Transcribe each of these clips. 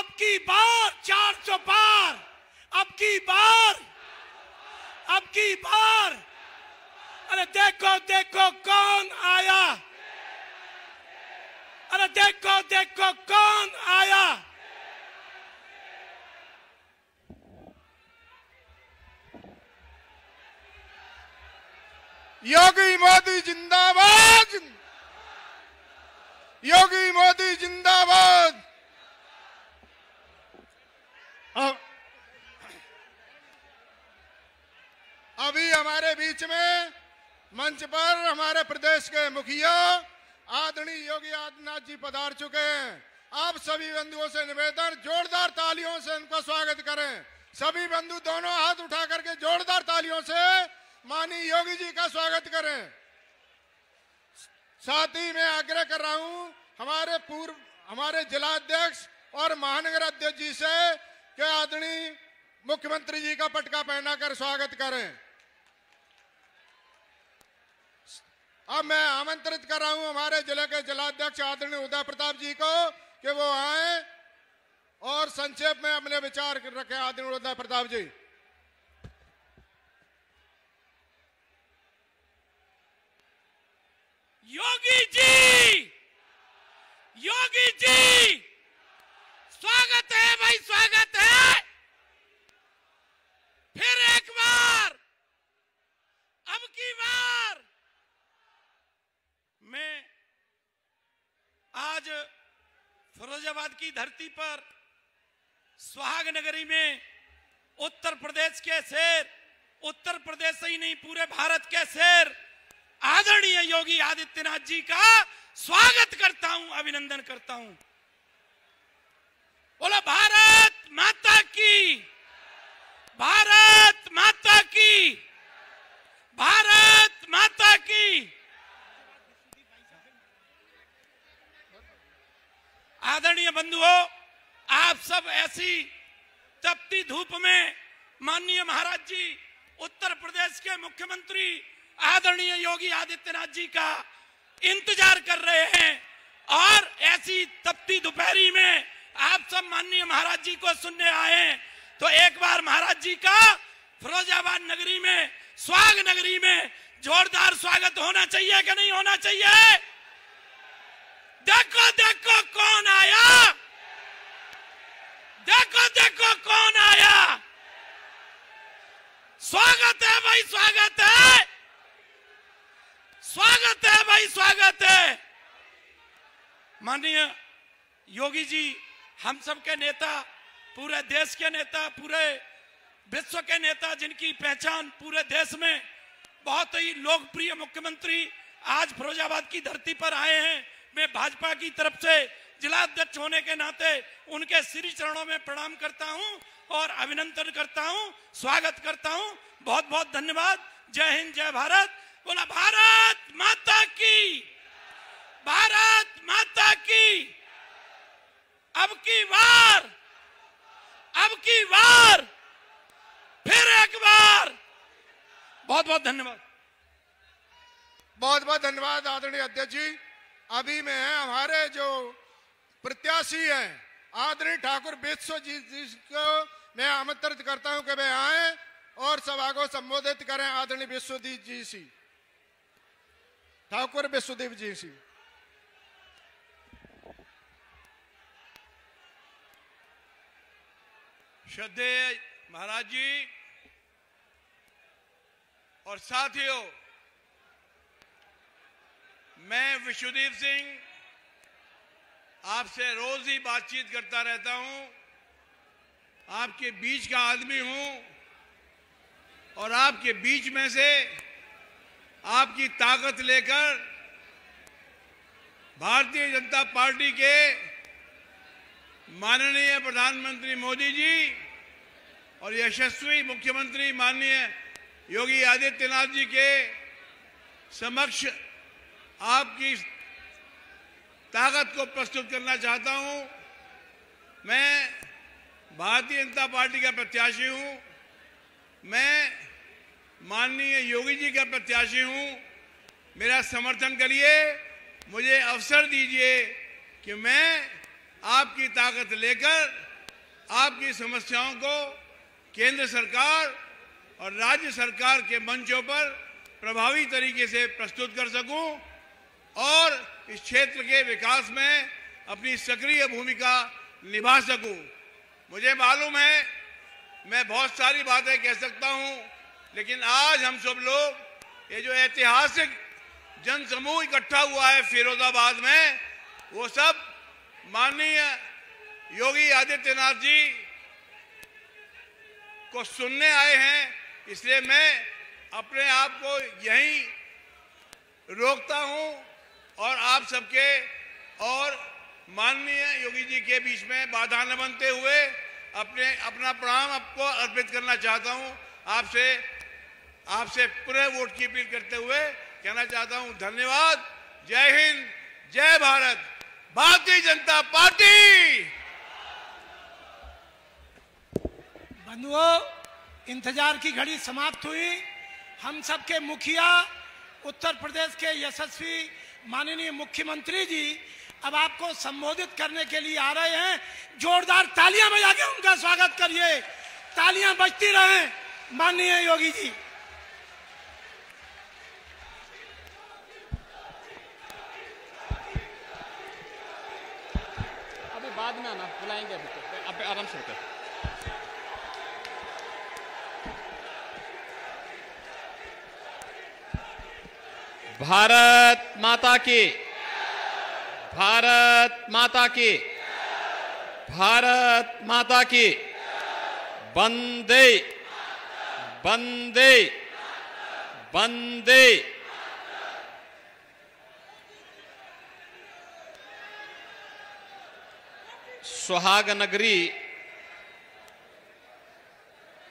अब की बार 400 पार, अब की बार, अब की बार। अरे देखो देखो कौन आया, अरे देखो देखो कौन आया। योगी मोदी जिंदाबाद, योगी मोदी जिंदाबाद। अभी हमारे बीच में मंच पर हमारे प्रदेश के मुखिया आदरणीय योगी आदित्यनाथ जी पधार चुके हैं। आप सभी बंधुओं से निवेदन, जोरदार तालियों से उनका स्वागत करें। सभी बंधु दोनों हाथ उठा करके जोरदार तालियों से माननीय योगी जी का स्वागत करें। साथ ही मैं आग्रह कर रहा हूं हमारे जिलाध्यक्ष और महानगर अध्यक्ष जी से कि आदरणीय मुख्यमंत्री जी का पटका पहनाकर स्वागत करें। अब मैं आमंत्रित कर रहा हूं हमारे जिले के जिलाध्यक्ष आदरणीय उदय प्रताप जी को कि वो आए और संक्षेप में अपने विचार रखें। आदरणीय उदय प्रताप जी। योगी जी, योगी जी, स्वागत है भाई, स्वागत है। फिर एक बार, अब की बार मैं आज फिरोजाबाद की धरती पर सुहाग नगरी में उत्तर प्रदेश के शेर, उत्तर प्रदेश से ही नहीं पूरे भारत के शेर आदरणीय योगी आदित्यनाथ जी का स्वागत करता हूं, अभिनंदन करता हूं। बोलो भारत माता की, भारत माता की, भारत माता की। आदरणीय बंधुओं, आप सब ऐसी तपती धूप में माननीय महाराज जी उत्तर प्रदेश के मुख्यमंत्री आदरणीय योगी आदित्यनाथ जी का इंतजार कर रहे हैं और ऐसी तपती दोपहरी में आप सब माननीय महाराज जी को सुनने आए, तो एक बार महाराज जी का फिरोजाबाद नगरी में, सुहाग नगरी में जोरदार स्वागत होना चाहिए कि नहीं होना चाहिए? देखो देखो कौन आया, देखो देखो कौन आया। स्वागत है भाई, स्वागत है, स्वागत है भाई, स्वागत है। माननीय योगी जी हम सब के नेता, पूरे देश के नेता, पूरे विश्व के नेता, जिनकी पहचान पूरे देश में बहुत ही लोकप्रिय मुख्यमंत्री आज फिरोजाबाद की धरती पर आए हैं। मैं भाजपा की तरफ से जिलाध्यक्ष होने के नाते उनके श्री चरणों में प्रणाम करता हूं और अभिनंदन करता हूं, स्वागत करता हूं। बहुत बहुत धन्यवाद। जय हिंद, जय भारत। बोला भारत माता की, भारत माता की। अब की बार, अब की बार, फिर एक बार। बहुत बहुत धन्यवाद। बहुत बहुत धन्यवाद आदरणीय अध्यक्ष जी। अभी में हमारे जो प्रत्याशी हैं आदरणीय ठाकुर विश्व जी को मैं आमंत्रित करता हूं कि वे आए और सभा को संबोधित करें। आदरणीय विश्वदीप जी सी, ठाकुर विश्वदीप जी सी। श्रद्धेय महाराज जी और साथियों, मैं विश्वदीप सिंह आपसे रोज ही बातचीत करता रहता हूं, आपके बीच का आदमी हूं और आपके बीच में से आपकी ताकत लेकर भारतीय जनता पार्टी के माननीय प्रधानमंत्री मोदी जी और यशस्वी मुख्यमंत्री माननीय योगी आदित्यनाथ जी के समक्ष आपकी ताकत को प्रस्तुत करना चाहता हूं। मैं भारतीय जनता पार्टी का प्रत्याशी हूं, मैं माननीय योगी जी का प्रत्याशी हूं। मेरा समर्थन करिए, मुझे अवसर दीजिए कि मैं आपकी ताकत लेकर आपकी समस्याओं को केंद्र सरकार और राज्य सरकार के मंचों पर प्रभावी तरीके से प्रस्तुत कर सकूं और इस क्षेत्र के विकास में अपनी सक्रिय भूमिका निभा सकूं। मुझे मालूम है मैं बहुत सारी बातें कह सकता हूं, लेकिन आज हम सब लोग ये जो ऐतिहासिक जनसमूह इकट्ठा हुआ है फिरोजाबाद में, वो सब माननीय योगी आदित्यनाथ जी को सुनने आए हैं। इसलिए मैं अपने आप को यहीं रोकता हूं और आप सबके और माननीय योगी जी के बीच में बाधा न बनते हुए अपना प्रणाम आपको अर्पित करना चाहता हूं। आपसे पूरे वोट की अपील करते हुए कहना चाहता हूं धन्यवाद। जय हिंद, जय भारत, भारतीय जनता पार्टी। बंधुओं, इंतजार की घड़ी समाप्त हुई। हम सबके मुखिया उत्तर प्रदेश के यशस्वी माननीय मुख्यमंत्री जी अब आपको संबोधित करने के लिए आ रहे हैं। जोरदार तालियां बजा के उनका स्वागत करिए। तालियां बजती रहें माननीय योगी जी। अभी बाद में आना, बुलाएंगे अभी तो, अब आराम से होकर। भारत माता की, भारत माता की, भारत माता की। वंदे वंदे वंदे। सुहाग नगरी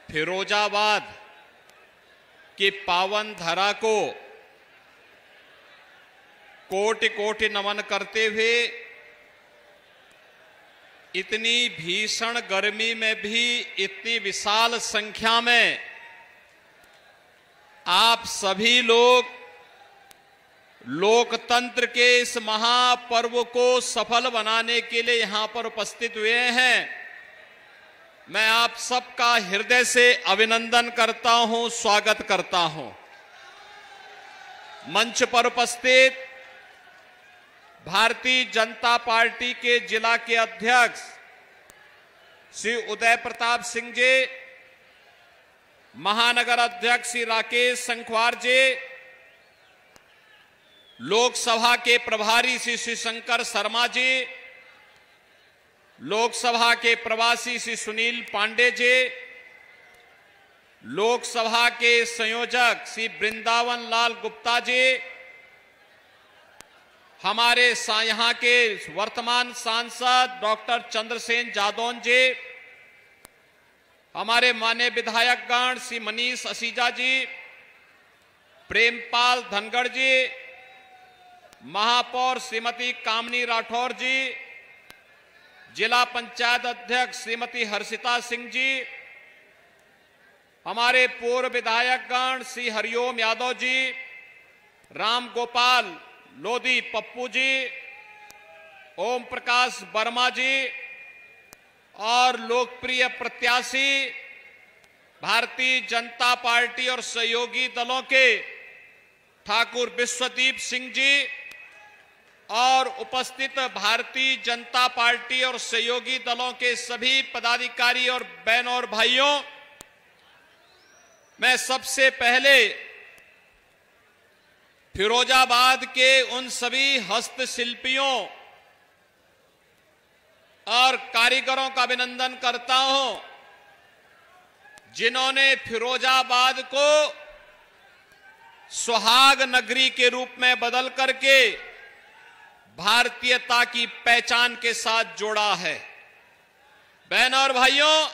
फिरोजाबाद की पावन धरा को कोटि कोटि नमन करते हुए इतनी भीषण गर्मी में भी इतनी विशाल संख्या में आप सभी लोग लोकतंत्र के इस महापर्व को सफल बनाने के लिए यहां पर उपस्थित हुए हैं। मैं आप सबका हृदय से अभिनंदन करता हूं, स्वागत करता हूं। मंच पर उपस्थित भारतीय जनता पार्टी के जिला के अध्यक्ष श्री उदय प्रताप सिंह जी, महानगर अध्यक्ष श्री राकेश संखवार जी, लोकसभा के प्रभारी श्री शंकर शर्मा जी, लोकसभा के प्रवासी श्री सुनील पांडे जी, लोकसभा के संयोजक श्री वृंदावन लाल गुप्ता जी, हमारे यहां के वर्तमान सांसद डॉक्टर चंद्रसेन जादौन जी, हमारे माननीय विधायकगण श्री मनीष असीजा जी, प्रेमपाल धनगढ़ जी, महापौर श्रीमती कामनी राठौर जी, जिला पंचायत अध्यक्ष श्रीमती हर्षिता सिंह जी, हमारे पूर्व विधायकगण श्री हरिओम यादव जी, राम गोपाल लोधी पप्पू जी, ओम प्रकाश वर्मा जी और लोकप्रिय प्रत्याशी भारतीय जनता पार्टी और सहयोगी दलों के ठाकुर विश्वदीप सिंह जी और उपस्थित भारतीय जनता पार्टी और सहयोगी दलों के सभी पदाधिकारी और बहनों और भाइयों, मैं सबसे पहले फिरोजाबाद के उन सभी हस्तशिल्पियों और कारीगरों का अभिनंदन करता हूं जिन्होंने फिरोजाबाद को सुहाग नगरी के रूप में बदल करके भारतीयता की पहचान के साथ जोड़ा है। बहनों और भाइयों,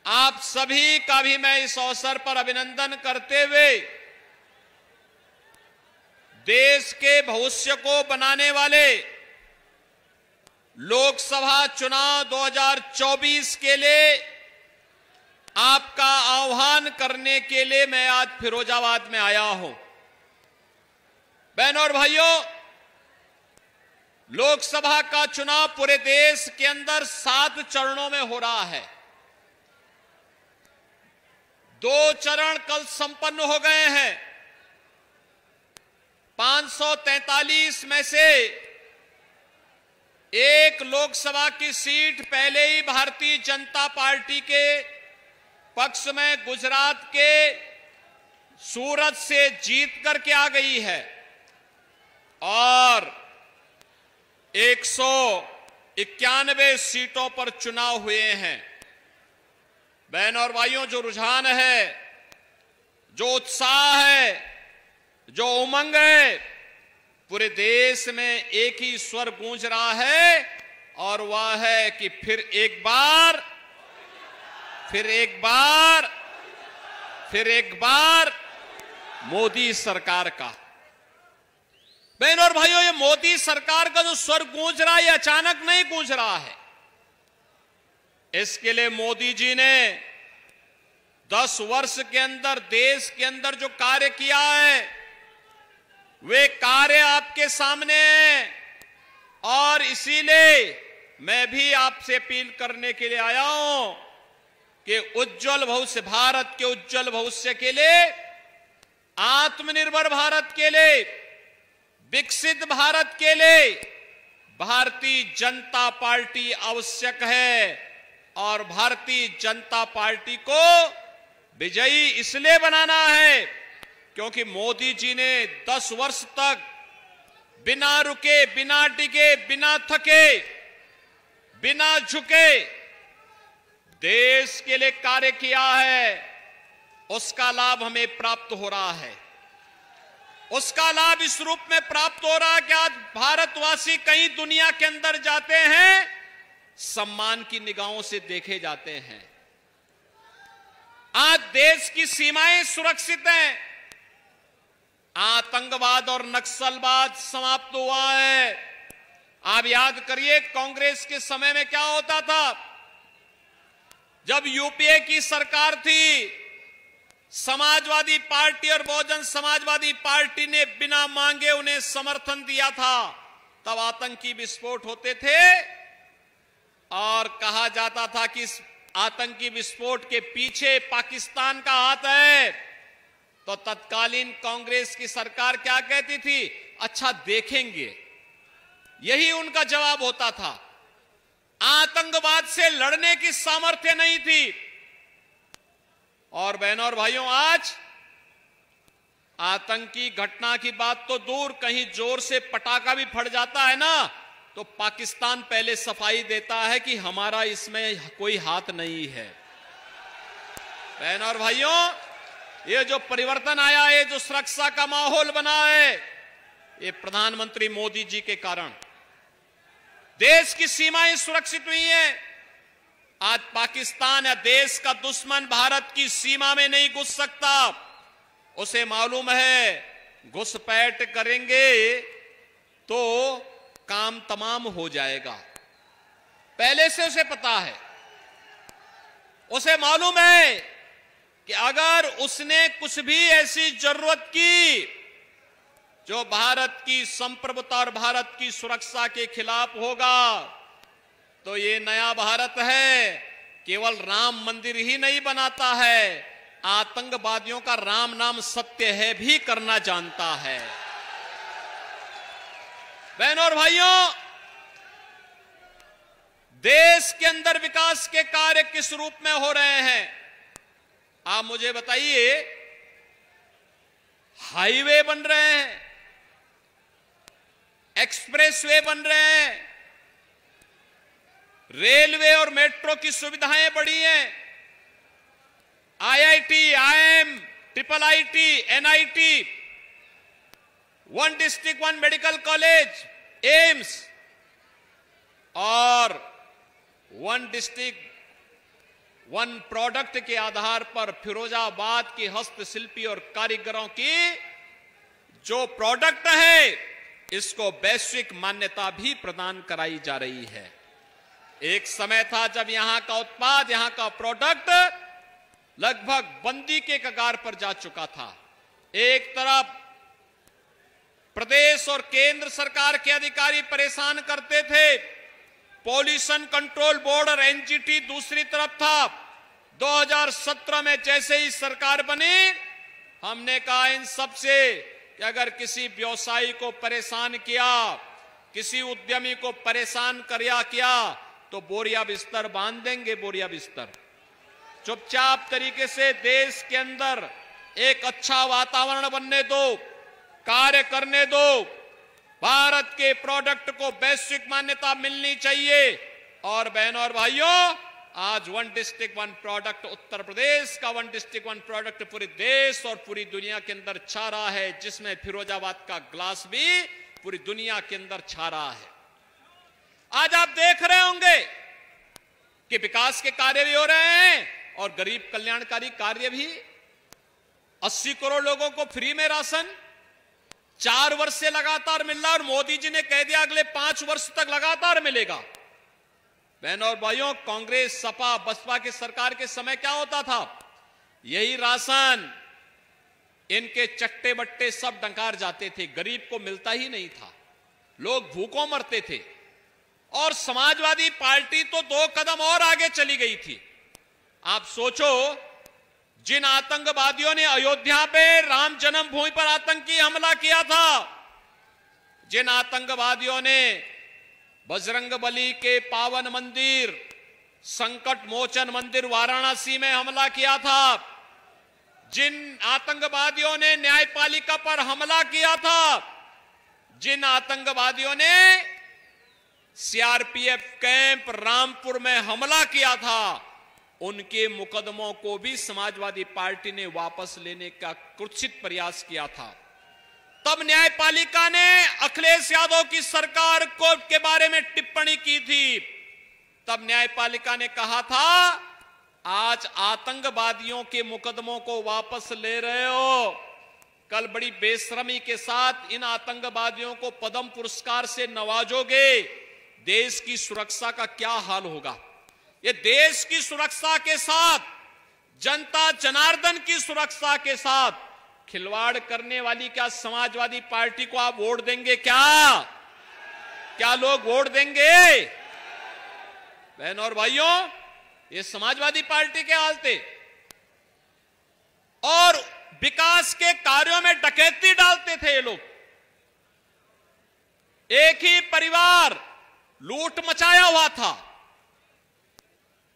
आप सभी का भी मैं इस अवसर पर अभिनंदन करते हुए देश के भविष्य को बनाने वाले लोकसभा चुनाव 2024 के लिए आपका आह्वान करने के लिए मैं आज फिरोजाबाद में आया हूं। बहनों और भाइयों, लोकसभा का चुनाव पूरे देश के अंदर 7 चरणों में हो रहा है। 2 चरण कल संपन्न हो गए हैं। 543 में से एक लोकसभा की सीट पहले ही भारतीय जनता पार्टी के पक्ष में गुजरात के सूरत से जीत करके आ गई है और 191 सीटों पर चुनाव हुए हैं। बहन और भाइयों, जो रुझान है, जो उत्साह है, जो उमंग है, पूरे देश में एक ही स्वर गूंज रहा है और वह है कि फिर एक बार मोदी सरकार का। बहन और भाइयों, ये मोदी सरकार का जो स्वर गूंज रहा है, ये अचानक नहीं गूंज रहा है। इसके लिए मोदी जी ने 10 वर्ष के अंदर देश के अंदर जो कार्य किया है, वे कार्य आपके सामने हैं और इसीलिए मैं भी आपसे अपील करने के लिए आया हूं कि उज्जवल भविष्य, भारत के उज्जवल भविष्य के लिए, आत्मनिर्भर भारत के लिए, विकसित भारत के लिए भारतीय जनता पार्टी आवश्यक है और भारतीय जनता पार्टी को विजयी इसलिए बनाना है क्योंकि मोदी जी ने 10 वर्ष तक बिना रुके, बिना डिगे, बिना थके, बिना झुके देश के लिए कार्य किया है। उसका लाभ हमें प्राप्त हो रहा है। उसका लाभ इस रूप में प्राप्त हो रहा है कि आज भारतवासी कहीं दुनिया के अंदर जाते हैं, सम्मान की निगाहों से देखे जाते हैं। आज देश की सीमाएं सुरक्षित हैं। आतंकवाद और नक्सलवाद समाप्त हुआ है। आप याद करिए, कांग्रेस के समय में क्या होता था? जब यूपीए की सरकार थी, समाजवादी पार्टी और बहुजन समाजवादी पार्टी ने बिना मांगे उन्हें समर्थन दिया था। तब आतंकी विस्फोट होते थे और कहा जाता था कि इस आतंकी विस्फोट के पीछे पाकिस्तान का हाथ है। तो तत्कालीन कांग्रेस की सरकार क्या कहती थी? अच्छा देखेंगे। यही उनका जवाब होता था। आतंकवाद से लड़ने की सामर्थ्य नहीं थी। और बहनों और भाइयों, आज आतंकी घटना की बात तो दूर, कहीं जोर से पटाखा भी फट जाता है ना, तो पाकिस्तान पहले सफाई देता है कि हमारा इसमें कोई हाथ नहीं है। बहनों और भाइयों, ये जो परिवर्तन आया है, जो सुरक्षा का माहौल बना है, ये प्रधानमंत्री मोदी जी के कारण देश की सीमाएं सुरक्षित हुई हैं। आज पाकिस्तान या देश का दुश्मन भारत की सीमा में नहीं घुस सकता। उसे मालूम है घुसपैठ करेंगे तो काम तमाम हो जाएगा। पहले से उसे पता है। उसे मालूम है कि अगर उसने कुछ भी ऐसी जरूरत की जो भारत की संप्रभुता और भारत की सुरक्षा के खिलाफ होगा, तो ये नया भारत है केवल राम मंदिर ही नहीं बनाता है, आतंकवादियों का राम नाम सत्य है भी करना जानता है। बहनों और भाइयों, देश के अंदर विकास के कार्य किस रूप में हो रहे हैं? आप मुझे बताइए। हाईवे बन रहे हैं, एक्सप्रेसवे बन रहे हैं, रेलवे और मेट्रो की सुविधाएं बढ़ी हैं, IIT, IIM, IIIT, NIT, 1 district 1 medical college, AIIMS और 1 डिस्ट्रिक्ट 1 प्रोडक्ट के आधार पर फिरोजाबाद की हस्तशिल्पी और कारीगरों की जो प्रोडक्ट है, इसको वैश्विक मान्यता भी प्रदान कराई जा रही है। एक समय था जब यहां का उत्पाद, यहां का प्रोडक्ट लगभग बंदी के कगार पर जा चुका था। एक तरफ प्रदेश और केंद्र सरकार के अधिकारी परेशान करते थे। पॉल्यूशन कंट्रोल बोर्ड और एनजीटी दूसरी तरफ था। 2017 में जैसे ही सरकार बनी, हमने कहा इन सब से कि अगर किसी व्यवसायी को परेशान किया, किसी उद्यमी को परेशान किया तो बोरिया बिस्तर बांध देंगे, बोरिया बिस्तर। चुपचाप तरीके से देश के अंदर एक अच्छा वातावरण बनने दो, कार्य करने दो। भारत के प्रोडक्ट को वैश्विक मान्यता मिलनी चाहिए। और बहनों और भाइयों, आज 1 डिस्ट्रिक्ट 1 प्रोडक्ट, उत्तर प्रदेश का 1 डिस्ट्रिक्ट 1 प्रोडक्ट पूरे देश और पूरी दुनिया के अंदर छा रहा है, जिसमें फिरोजाबाद का ग्लास भी पूरी दुनिया के अंदर छा रहा है। आज आप देख रहे होंगे कि विकास के कार्य भी हो रहे हैं और गरीब कल्याणकारी कार्य भी। 80 करोड़ लोगों को फ्री में राशन 4 वर्ष से लगातार मिल रहा है और मोदी जी ने कह दिया अगले 5 वर्ष तक लगातार मिलेगा। बहनों और भाइयों, कांग्रेस, सपा, बसपा की सरकार के समय क्या होता था? यही राशन इनके चट्टे बट्टे सब डंकार जाते थे, गरीब को मिलता ही नहीं था, लोग भूखों मरते थे। और समाजवादी पार्टी तो 2 कदम और आगे चली गई थी। आप सोचो, जिन आतंकवादियों ने अयोध्या पे राम जन्मभूमि पर आतंकी हमला किया था, जिन आतंकवादियों ने बजरंगबली के पावन मंदिर, संकट मोचन मंदिर वाराणसी में हमला किया था, जिन आतंकवादियों ने न्यायपालिका पर हमला किया था, जिन आतंकवादियों ने सीआरपीएफ कैंप रामपुर में हमला किया था, उनके मुकदमों को भी समाजवादी पार्टी ने वापस लेने का कुत्सित प्रयास किया था। तब न्यायपालिका ने अखिलेश यादव की सरकार को के बारे में टिप्पणी की थी। तब न्यायपालिका ने कहा था, आज आतंकवादियों के मुकदमों को वापस ले रहे हो, कल बड़ी बेशर्मी के साथ इन आतंकवादियों को पद्म पुरस्कार से नवाजोगे, देश की सुरक्षा का क्या हाल होगा? ये देश की सुरक्षा के साथ, जनता जनार्दन की सुरक्षा के साथ खिलवाड़ करने वाली क्या समाजवादी पार्टी को आप वोट देंगे? क्या लोग वोट देंगे? बहनों और भाइयों, ये समाजवादी पार्टी के हाल थे। और विकास के कार्यों में डकैती डालते थे ये लोग। एक ही परिवार लूट मचाया हुआ था,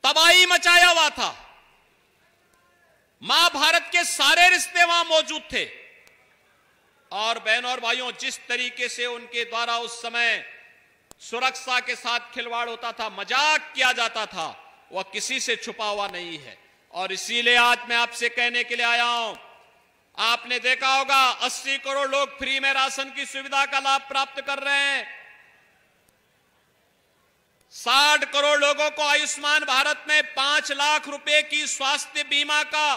तबाही मचाया हुआ था। महाभारत के सारे रिश्ते वहां मौजूद थे। और बहनों और भाइयों, जिस तरीके से उनके द्वारा उस समय सुरक्षा के साथ खिलवाड़ होता था, मजाक किया जाता था, वह किसी से छुपा हुआ नहीं है। और इसीलिए आज मैं आपसे कहने के लिए आया हूं, आपने देखा होगा 80 करोड़ लोग फ्री में राशन की सुविधा का लाभ प्राप्त कर रहे हैं। 60 करोड़ लोगों को आयुष्मान भारत में 5 लाख रुपए की स्वास्थ्य बीमा का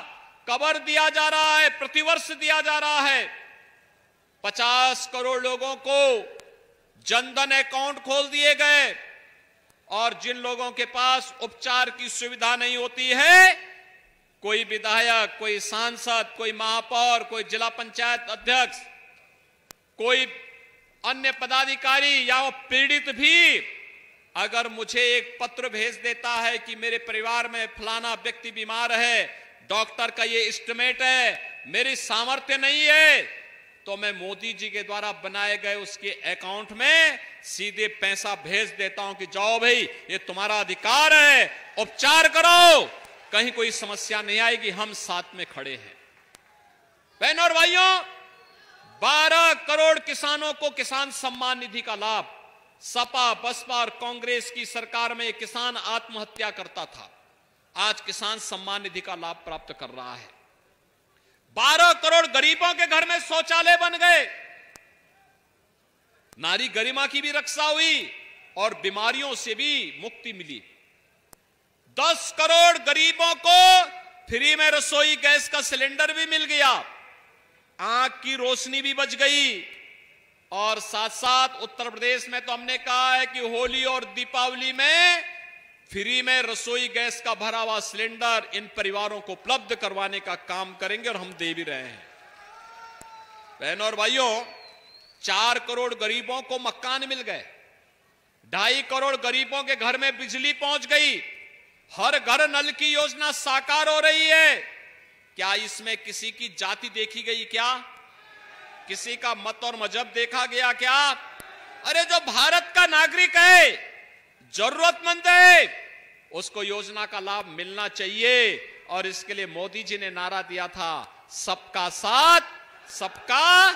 कवर दिया जा रहा है, प्रतिवर्ष दिया जा रहा है। 50 करोड़ लोगों को जनधन अकाउंट खोल दिए गए। और जिन लोगों के पास उपचार की सुविधा नहीं होती है, कोई विधायक, कोई सांसद, कोई महापौर, कोई जिला पंचायत अध्यक्ष, कोई अन्य पदाधिकारी या वो पीड़ित भी अगर मुझे एक पत्र भेज देता है कि मेरे परिवार में फलाना व्यक्ति बीमार है, डॉक्टर का ये एस्टिमेट है, मेरी सामर्थ्य नहीं है, तो मैं मोदी जी के द्वारा बनाए गए उसके अकाउंट में सीधे पैसा भेज देता हूं कि जाओ भाई, ये तुम्हारा अधिकार है, उपचार करो, कहीं कोई समस्या नहीं आएगी, हम साथ में खड़े हैं। बहनों और भाइयों, 12 करोड़ किसानों को किसान सम्मान निधि का लाभ। सपा, बसपा और कांग्रेस की सरकार में किसान आत्महत्या करता था, आज किसान सम्मान निधि का लाभ प्राप्त कर रहा है। 12 करोड़ गरीबों के घर में शौचालय बन गए। नारी गरिमा की भी रक्षा हुई और बीमारियों से भी मुक्ति मिली। 10 करोड़ गरीबों को फ्री में रसोई गैस का सिलेंडर भी मिल गया, आंख की रोशनी भी बच गई। और साथ साथ उत्तर प्रदेश में तो हमने कहा है कि होली और दीपावली में फ्री में रसोई गैस का भरा हुआ सिलेंडर इन परिवारों को उपलब्ध करवाने का काम करेंगे और हम दे भी रहे हैं। बहनों और भाइयों, 4 करोड़ गरीबों को मकान मिल गए, 2.5 करोड़ गरीबों के घर में बिजली पहुंच गई, हर घर नल की योजना साकार हो रही है। क्या इसमें किसी की जाति देखी गई? क्या किसी का मत और मजहब देखा गया? क्या? अरे जो भारत का नागरिक है, जरूरतमंद है, उसको योजना का लाभ मिलना चाहिए। और इसके लिए मोदी जी ने नारा दिया था, सबका साथ सबका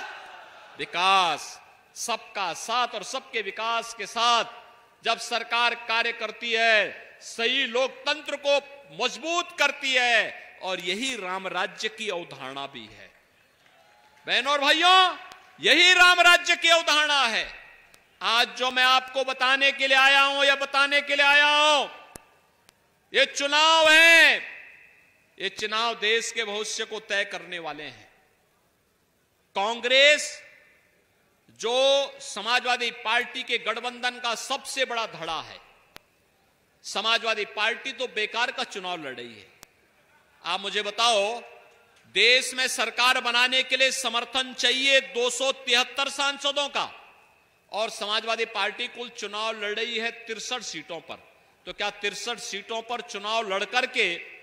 विकास। सबका साथ और सबके विकास के साथ जब सरकार कार्य करती है, सही लोकतंत्र को मजबूत करती है, और यही राम राज्य की अवधारणा भी है। बहनों और भाइयों, यही राम राज्य की अवधारणा है। आज जो मैं आपको बताने के लिए आया हूं या बताने के लिए आया हूं, ये चुनाव है। ये चुनाव देश के भविष्य को तय करने वाले हैं। कांग्रेस जो समाजवादी पार्टी के गठबंधन का सबसे बड़ा धड़ा है, समाजवादी पार्टी तो बेकार का चुनाव लड़ रही है। आप मुझे बताओ, देश में सरकार बनाने के लिए समर्थन चाहिए 273 सांसदों का, और समाजवादी पार्टी कुल चुनाव लड़ रही है 63 सीटों पर। तो क्या 63 सीटों पर चुनाव लड़ करके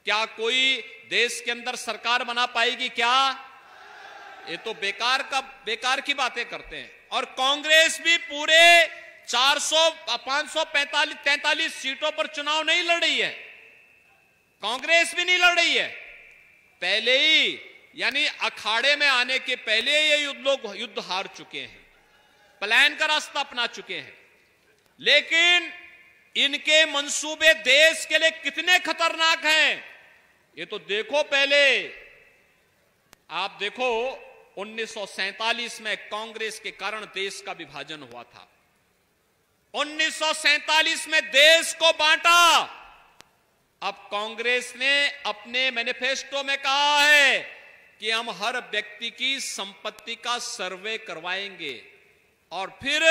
क्या कोई देश के अंदर सरकार बना पाएगी? क्या? ये तो बेकार की बातें करते हैं। और कांग्रेस भी पूरे 543 सीटों पर चुनाव नहीं लड़ रही है। कांग्रेस भी नहीं लड़ रही है। पहले ही, यानी अखाड़े में आने के पहले ये युद्ध हार चुके हैं, प्लान का रास्ता अपना चुके हैं। लेकिन इनके मंसूबे देश के लिए कितने खतरनाक हैं, ये तो देखो। पहले आप देखो, 1947 में कांग्रेस के कारण देश का विभाजन हुआ था। 1947 में देश को बांटा। अब कांग्रेस ने अपने मैनिफेस्टो में कहा है कि हम हर व्यक्ति की संपत्ति का सर्वे करवाएंगे और फिर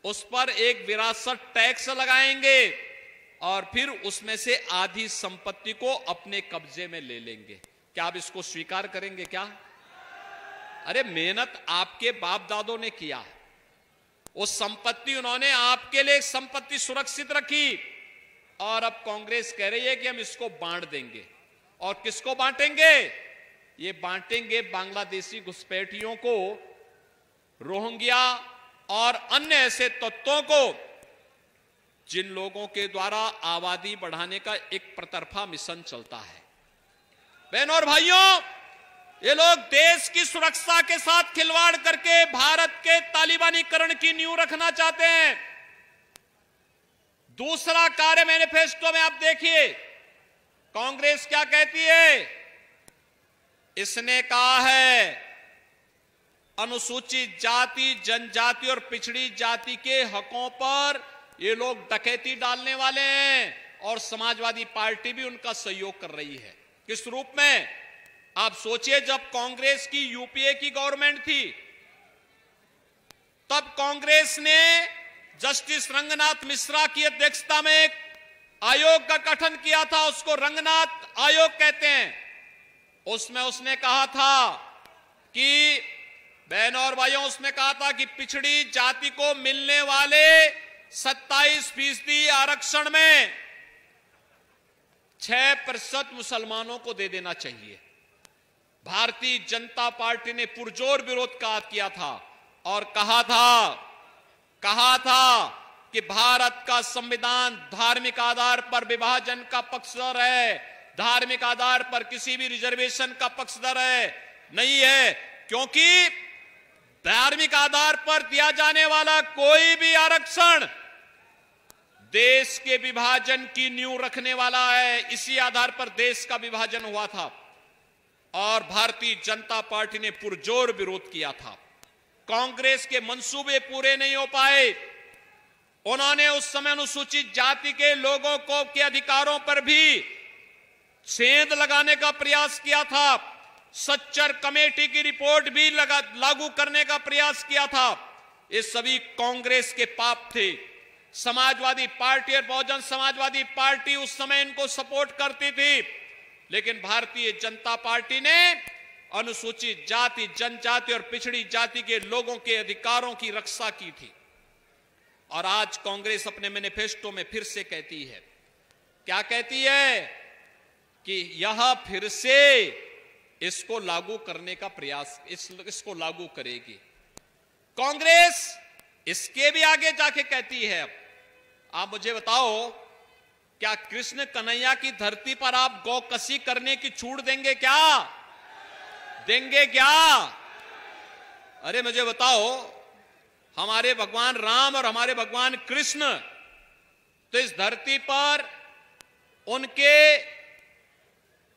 उस पर एक विरासत टैक्स लगाएंगे और फिर उसमें से आधी संपत्ति को अपने कब्जे में ले लेंगे। क्या आप इसको स्वीकार करेंगे? क्या? अरे मेहनत आपके बाप दादों ने किया, वो संपत्ति उन्होंने आपके लिए संपत्ति सुरक्षित रखी, और अब कांग्रेस कह रही है कि हम इसको बांट देंगे। और किसको बांटेंगे? ये बांटेंगे बांग्लादेशी घुसपैठियों को, रोहिंग्या और अन्य ऐसे तत्वों को जिन लोगों के द्वारा आबादी बढ़ाने का एक प्रतरफा मिशन चलता है। बहनों और भाइयों, ये लोग देश की सुरक्षा के साथ खिलवाड़ करके भारत के तालिबानीकरण की नींव रखना चाहते हैं। दूसरा कार्य मैनिफेस्टो में आप देखिए, कांग्रेस क्या कहती है? इसने कहा है अनुसूचित जाति, जनजाति और पिछड़ी जाति के हकों पर ये लोग डकैती डालने वाले हैं, और समाजवादी पार्टी भी उनका सहयोग कर रही है। किस रूप में? आप सोचिए, जब कांग्रेस की यूपीए की गवर्नमेंट थी, तब कांग्रेस ने जस्टिस रंगनाथ मिश्रा की अध्यक्षता में एक आयोग का गठन किया था, उसको रंगनाथ आयोग कहते हैं। उसमें उसने कहा था कि, बहनों और भाइयों, उसने कहा था कि पिछड़ी जाति को मिलने वाले 27% आरक्षण में 6% मुसलमानों को दे देना चाहिए। भारतीय जनता पार्टी ने पुरजोर विरोध किया था और कहा था कि भारत का संविधान धार्मिक आधार पर विभाजन का पक्षधर है, धार्मिक आधार पर किसी भी रिजर्वेशन का पक्षधर नहीं है, क्योंकि धार्मिक आधार पर दिया जाने वाला कोई भी आरक्षण देश के विभाजन की नींव रखने वाला है। इसी आधार पर देश का विभाजन हुआ था और भारतीय जनता पार्टी ने पुरजोर विरोध किया था। कांग्रेस के मंसूबे पूरे नहीं हो पाए। उन्होंने उस समय अनुसूचित जाति के लोगों को के अधिकारों पर भी सेंध लगाने का प्रयास किया था। सच्चर कमेटी की रिपोर्ट भी लागू करने का प्रयास किया था। ये सभी कांग्रेस के पाप थे। समाजवादी पार्टी और बहुजन समाजवादी पार्टी उस समय इनको सपोर्ट करती थी, लेकिन भारतीय जनता पार्टी ने अनुसूचित जाति, जनजाति और पिछड़ी जाति के लोगों के अधिकारों की रक्षा की थी। और आज कांग्रेस अपने मैनिफेस्टो में फिर से कहती है, क्या कहती है? कि यह फिर से इसको लागू करने का प्रयास, इसको लागू करेगी। कांग्रेस इसके भी आगे जाके कहती है, अब आप मुझे बताओ, क्या कृष्ण कन्हैया की धरती पर आप गौ कसी करने की छूट देंगे क्या? देंगे क्या? अरे मुझे बताओ, हमारे भगवान राम और हमारे भगवान कृष्ण तो इस धरती पर उनके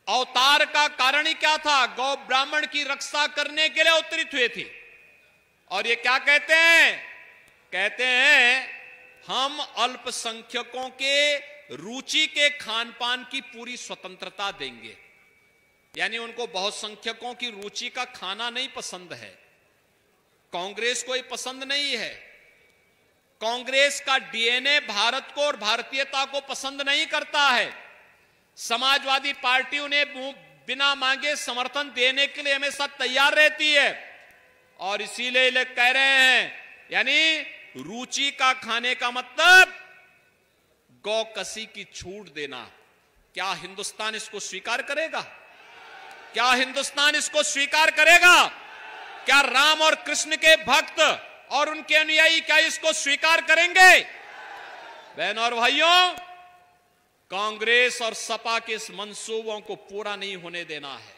अवतार का कारण ही क्या था? गौ ब्राह्मण की रक्षा करने के लिए अवतरित हुए थे। और ये क्या कहते हैं? कहते हैं हम अल्पसंख्यकों के रुचि के खान पान की पूरी स्वतंत्रता देंगे। यानी उनको बहुत संख्यकों की रुचि का खाना नहीं पसंद है, कांग्रेस को ये पसंद नहीं है। कांग्रेस का डीएनए भारत को और भारतीयता को पसंद नहीं करता है। समाजवादी पार्टी उन्हें बिना मांगे समर्थन देने के लिए हमेशा तैयार रहती है। और इसीलिए लोग कह रहे हैं, यानी रुचि का खाने का मतलब गौ कसी की छूट देना। क्या हिंदुस्तान इसको स्वीकार करेगा? क्या हिंदुस्तान इसको स्वीकार करेगा? क्या राम और कृष्ण के भक्त और उनके अनुयायी क्या इसको स्वीकार करेंगे? बहनों और भाइयों, कांग्रेस और सपा के इस मंसूबों को पूरा नहीं होने देना है।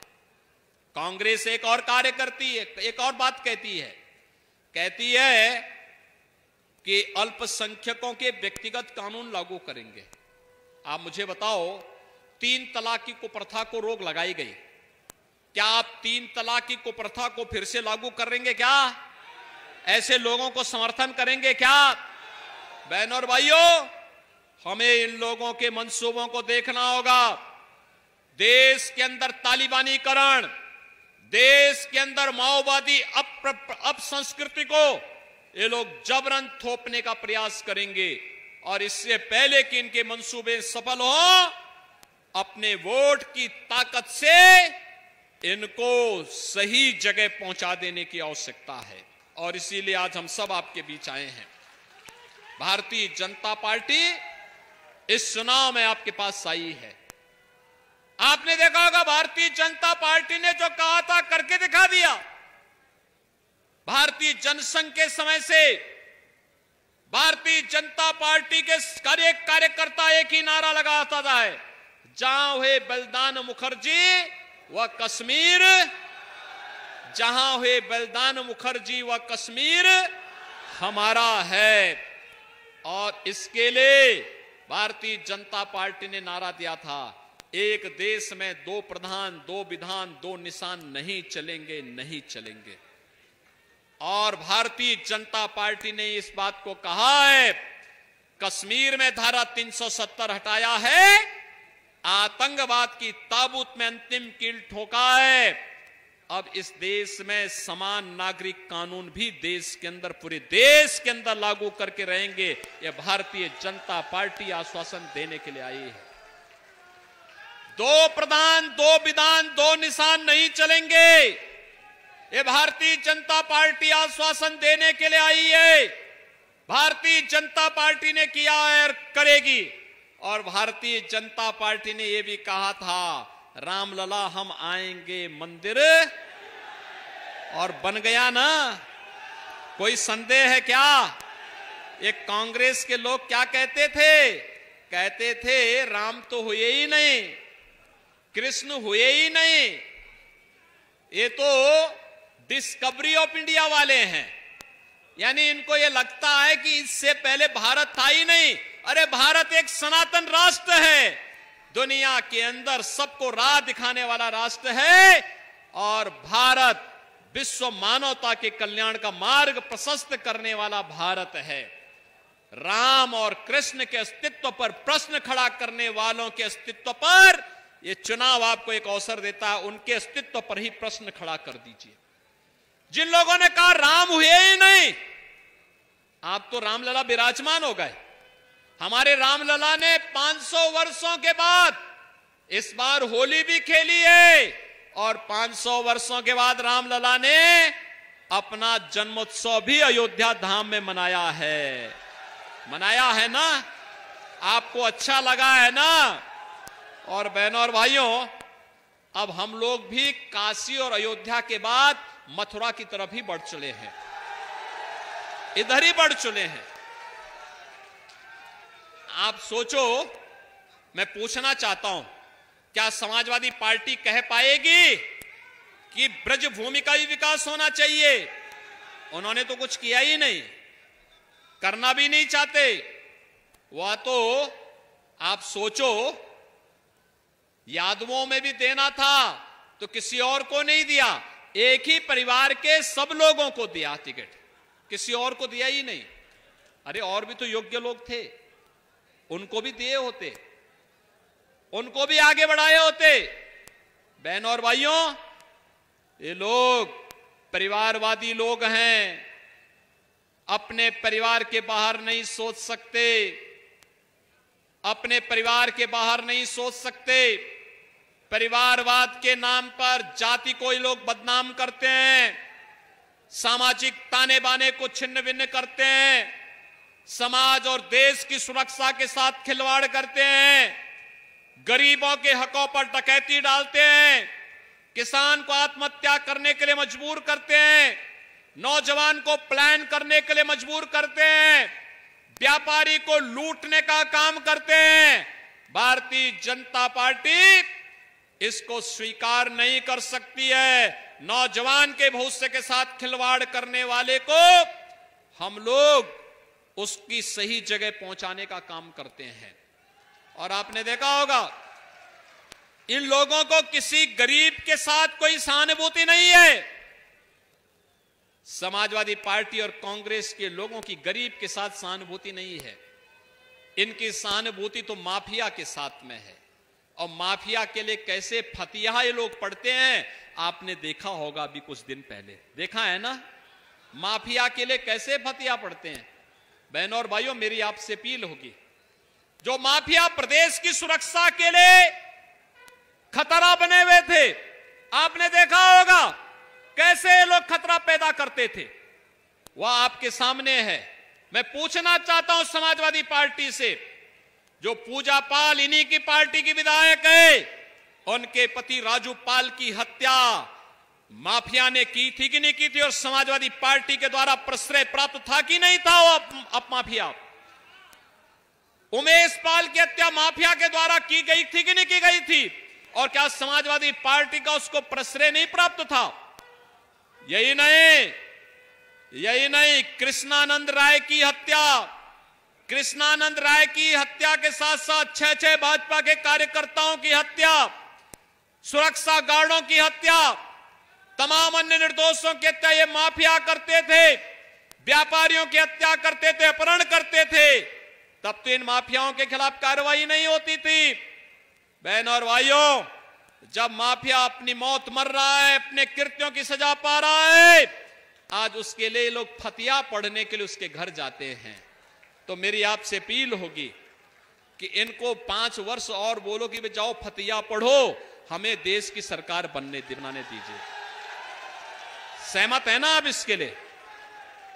कांग्रेस एक और कार्य करती है, एक और बात कहती है कि अल्पसंख्यकों के व्यक्तिगत कानून लागू करेंगे। आप मुझे बताओ, 3 तलाक की कुप्रथा को रोक लगाई गई, क्या आप 3 तलाक की कुप्रथा को फिर से लागू करेंगे क्या? ऐसे लोगों को समर्थन करेंगे क्या? बहनों और भाइयों, हमें इन लोगों के मंसूबों को देखना होगा। देश के अंदर तालिबानीकरण, देश के अंदर माओवादी अपसंस्कृति को ये लोग जबरन थोपने का प्रयास करेंगे। और इससे पहले कि इनके मंसूबे सफल हो, अपने वोट की ताकत से इनको सही जगह पहुंचा देने की आवश्यकता है। और इसीलिए आज हम सब आपके बीच आए हैं। भारतीय जनता पार्टी इस चुनाव में आपके पास आई है। आपने देखा होगा, भारतीय जनता पार्टी ने जो कहा था करके दिखा दिया। भारतीय जनसंघ के समय से भारतीय जनता पार्टी के कार्यकर्ता एक ही नारा लगाता था, जहां हुए बलिदान मुखर्जी व कश्मीर, जहां हुए बलिदान मुखर्जी व कश्मीर हमारा है। और इसके लिए भारतीय जनता पार्टी ने नारा दिया था, एक देश में 2 प्रधान, 2 विधान, 2 निशान नहीं चलेंगे, नहीं चलेंगे। और भारतीय जनता पार्टी ने इस बात को कहा है, कश्मीर में धारा 370 हटाया है, आतंकवाद की ताबूत में अंतिम कील ठोका है। अब इस देश में समान नागरिक कानून भी देश के अंदर, पूरे देश के अंदर लागू करके रहेंगे। यह भारतीय जनता पार्टी आश्वासन देने के लिए आई है। 2 प्रधान, 2 विधान, 2 निशान नहीं चलेंगे। ये भारतीय जनता पार्टी आश्वासन देने के लिए आई है। भारतीय जनता पार्टी ने किया है और करेगी। और भारतीय जनता पार्टी ने यह भी कहा था, रामलला हम आएंगे मंदिर, और बन गया ना? कोई संदेह है क्या? ये कांग्रेस के लोग क्या कहते थे? कहते थे राम तो हुए ही नहीं, कृष्ण हुए ही नहीं, ये तो डिस्कवरी ऑफ इंडिया वाले हैं। यानी इनको ये लगता है कि इससे पहले भारत था ही नहीं। अरे भारत एक सनातन राष्ट्र है, दुनिया के अंदर सबको राह दिखाने वाला राष्ट्र है। और भारत विश्व मानवता के कल्याण का मार्ग प्रशस्त करने वाला भारत है। राम और कृष्ण के अस्तित्व पर प्रश्न खड़ा करने वालों के अस्तित्व पर यह चुनाव आपको एक अवसर देता है, उनके अस्तित्व पर ही प्रश्न खड़ा कर दीजिए। जिन लोगों ने कहा राम हुए ही नहीं, आप तो रामलला विराजमान हो गए। हमारे रामलला ने 500 वर्षों के बाद इस बार होली भी खेली है और 500 वर्षों के बाद रामलला ने अपना जन्मोत्सव भी अयोध्या धाम में मनाया है ना। आपको अच्छा लगा है ना। और बहनों और भाइयों, अब हम लोग भी काशी और अयोध्या के बाद मथुरा की तरफ ही बढ़ चले हैं, इधर ही बढ़ चले हैं। आप सोचो, मैं पूछना चाहता हूं, क्या समाजवादी पार्टी कह पाएगी कि ब्रजभूमि का ही विकास होना चाहिए? उन्होंने तो कुछ किया ही नहीं, करना भी नहीं चाहते। वह तो आप सोचो, यादवों में भी देना था तो किसी और को नहीं दिया, एक ही परिवार के सब लोगों को दिया टिकट, किसी और को दिया ही नहीं। अरे और भी तो योग्य लोग थे, उनको भी दिए होते, उनको भी आगे बढ़ाए होते। बहनों और भाइयों, ये लोग परिवारवादी लोग हैं, अपने परिवार के बाहर नहीं सोच सकते, अपने परिवार के बाहर नहीं सोच सकते। परिवारवाद के नाम पर जाति को ये लोग बदनाम करते हैं, सामाजिक ताने बाने को छिन्न भिन्न करते हैं, समाज और देश की सुरक्षा के साथ खिलवाड़ करते हैं, गरीबों के हकों पर डकैती डालते हैं, किसान को आत्महत्या करने के लिए मजबूर करते हैं, नौजवान को प्लान करने के लिए मजबूर करते हैं, व्यापारी को लूटने का काम करते हैं। भारतीय जनता पार्टी इसको स्वीकार नहीं कर सकती है। नौजवान के भविष्य के साथ खिलवाड़ करने वाले को हम लोग उसकी सही जगह पहुंचाने का काम करते हैं। और आपने देखा होगा, इन लोगों को किसी गरीब के साथ कोई सहानुभूति नहीं है। समाजवादी पार्टी और कांग्रेस के लोगों की गरीब के साथ सहानुभूति नहीं है, इनकी सहानुभूति तो माफिया के साथ में है। और माफिया के लिए कैसे फतिया ये लोग पढ़ते हैं, आपने देखा होगा, अभी कुछ दिन पहले देखा है ना, माफिया के लिए कैसे फतिया पढ़ते हैं। बहनों और भाइयों, मेरी आपसे अपील होगी, जो माफिया प्रदेश की सुरक्षा के लिए खतरा बने हुए थे, आपने देखा होगा कैसे ये लोग खतरा पैदा करते थे, वह आपके सामने है। मैं पूछना चाहता हूं समाजवादी पार्टी से, जो पूजा पाल इन्हीं की पार्टी की विधायक है, उनके पति राजू पाल की हत्या माफिया ने की थी कि नहीं की थी, और समाजवादी पार्टी के द्वारा प्रश्रय प्राप्त था कि नहीं था वो अब माफिया। उमेश पाल की हत्या माफिया के द्वारा की गई थी कि नहीं की गई थी, और क्या समाजवादी पार्टी का उसको प्रश्रय नहीं प्राप्त था? यही नहीं, कृष्णानंद राय की हत्या, कृष्णानंद राय की हत्या के साथ साथ 6 भाजपा के कार्यकर्ताओं की हत्या, सुरक्षा गार्डों की हत्या, तमाम अन्य निर्दोषों की हत्या ये माफिया करते थे, व्यापारियों की हत्या करते थे, अपहरण करते थे। तब तो इन माफियाओं के खिलाफ कार्रवाई नहीं होती थी। बहनों और भाइयों, जब माफिया अपनी मौत मर रहा है, अपने कृत्यों की सजा पा रहा है, आज उसके लिए लोग फतिया पढ़ने के लिए उसके घर जाते हैं। तो मेरी आपसे अपील होगी कि इनको 5 वर्ष और बोलो कि वे जाओ फतिया पढ़ो, हमें देश की सरकार बनाने दीजिए। सहमत है ना आप इसके लिए?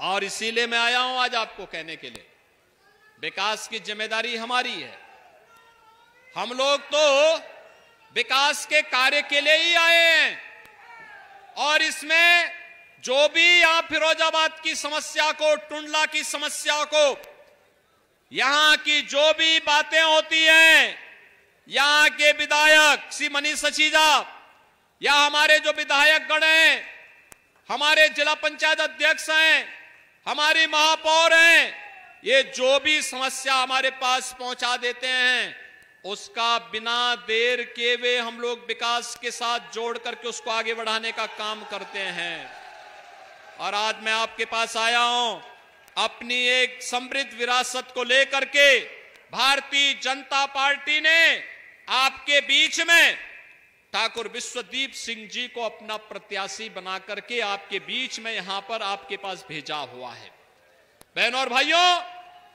और इसीलिए मैं आया हूं आज आपको कहने के लिए, विकास की जिम्मेदारी हमारी है। हम लोग तो विकास के कार्य के लिए ही आए हैं, और इसमें जो भी यहां फिरोजाबाद की समस्या को, टुंडला की समस्या को, यहां की जो भी बातें होती हैं, यहां के विधायक श्री मनीष सचीजा या हमारे जो विधायक गण हैं, हमारे जिला पंचायत अध्यक्ष हैं, हमारी महापौर हैं, ये जो भी समस्या हमारे पास पहुंचा देते हैं, उसका बिना देर के वे हम लोग विकास के साथ जोड़ करके उसको आगे बढ़ाने का काम करते हैं। और आज मैं आपके पास आया हूं अपनी एक समृद्ध विरासत को लेकर के। भारतीय जनता पार्टी ने आपके बीच में ठाकुर विश्वदीप सिंह जी को अपना प्रत्याशी बना करके आपके बीच में यहां पर आपके पास भेजा हुआ है। बहनों और भाइयों,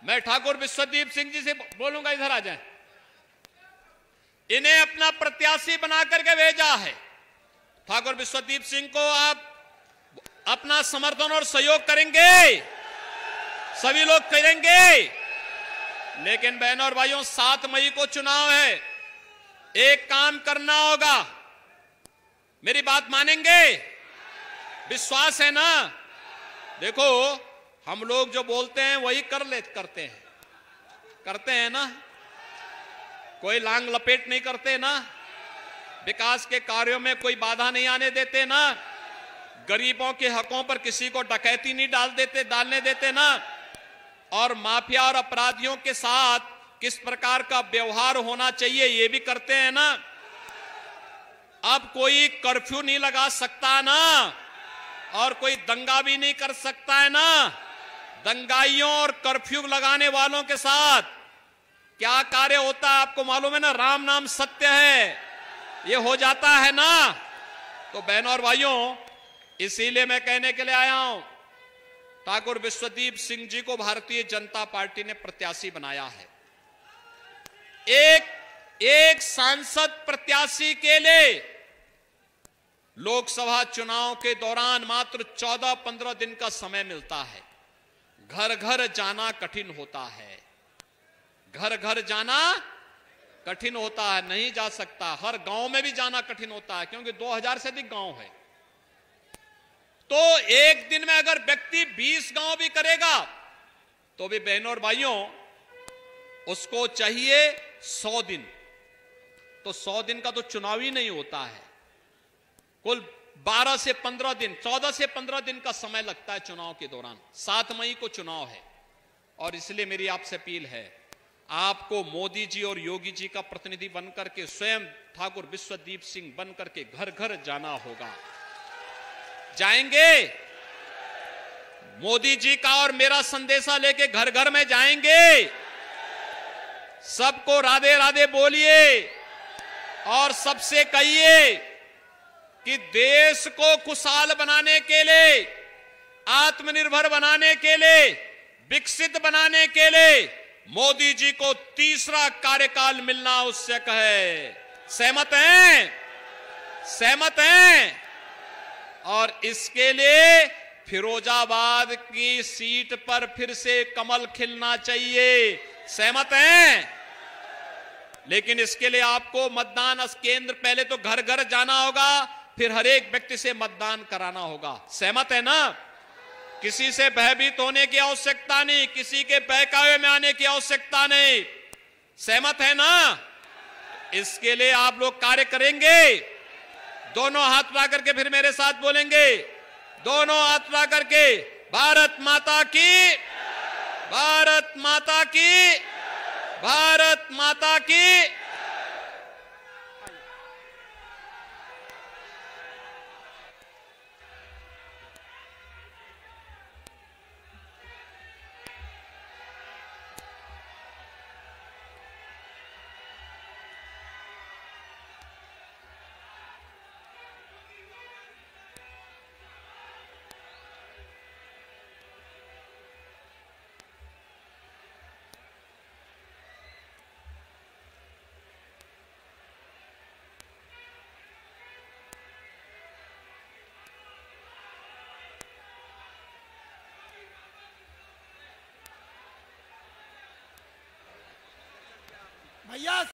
मैं ठाकुर विश्वदीप सिंह जी से बोलूंगा, इधर आ जाएं। इन्हें अपना प्रत्याशी बना करके भेजा है। ठाकुर विश्वदीप सिंह को आप अपना समर्थन और सहयोग करेंगे, सभी लोग करेंगे। लेकिन बहनों और भाइयों, 7 मई को चुनाव है, एक काम करना होगा। मेरी बात मानेंगे? विश्वास है ना? देखो, हम लोग जो बोलते हैं वही करते हैं ना? कोई लांग लपेट नहीं करते ना? विकास के कार्यों में कोई बाधा नहीं आने देते ना? गरीबों के हकों पर किसी को डकैती नहीं डालने देते ना? और माफिया और अपराधियों के साथ किस प्रकार का व्यवहार होना चाहिए ये भी करते हैं ना? अब कोई कर्फ्यू नहीं लगा सकता ना, और कोई दंगा भी नहीं कर सकता है ना? दंगाइयों और कर्फ्यू लगाने वालों के साथ क्या कार्य होता है आपको मालूम है ना? राम नाम सत्य है, ये हो जाता है ना? तो बहनों और भाइयों, इसीलिए मैं कहने के लिए आया हूं, ठाकुर विश्वदीप सिंह जी को भारतीय जनता पार्टी ने प्रत्याशी बनाया है। एक सांसद प्रत्याशी के लिए लोकसभा चुनाव के दौरान मात्र 14-15 दिन का समय मिलता है। घर घर जाना कठिन होता है, घर घर जाना कठिन होता है, नहीं जा सकता। हर गांव में भी जाना कठिन होता है, क्योंकि 2000 से अधिक गांव है। तो एक दिन में अगर व्यक्ति 20 गांव भी करेगा तो भी बहनों और भाइयों उसको चाहिए 100 दिन। तो 100 दिन का तो चुनाव ही नहीं होता है, कुल 12 से 15 दिन, 14 से 15 दिन का समय लगता है चुनाव के दौरान। 7 मई को चुनाव है, और इसलिए मेरी आपसे अपील है, आपको मोदी जी और योगी जी का प्रतिनिधि बनकर के, स्वयं ठाकुर विश्वदीप सिंह बनकर के घर घर जाना होगा। जाएंगे? मोदी जी का और मेरा संदेशा लेके घर घर में जाएंगे। सबको राधे राधे बोलिए और सबसे कहिए कि देश को खुशहाल बनाने के लिए, आत्मनिर्भर बनाने के लिए, विकसित बनाने के लिए मोदी जी को तीसरा कार्यकाल मिलना आवश्यक है। सहमत हैं? सहमत हैं? और इसके लिए फिरोजाबाद की सीट पर फिर से कमल खिलना चाहिए। सहमत हैं? लेकिन इसके लिए आपको मतदान केंद्र, पहले तो घर घर जाना होगा, फिर हर एक व्यक्ति से मतदान कराना होगा। सहमत है ना? किसी से भयभीत होने की आवश्यकता नहीं, किसी के बहकावे में आने की आवश्यकता नहीं। सहमत है ना? इसके लिए आप लोग कार्य करेंगे। दोनों हाथ उठा करके फिर मेरे साथ बोलेंगे, दोनों हाथ उठा करके, भारत माता की, भारत माता की, भारत माता की। भैया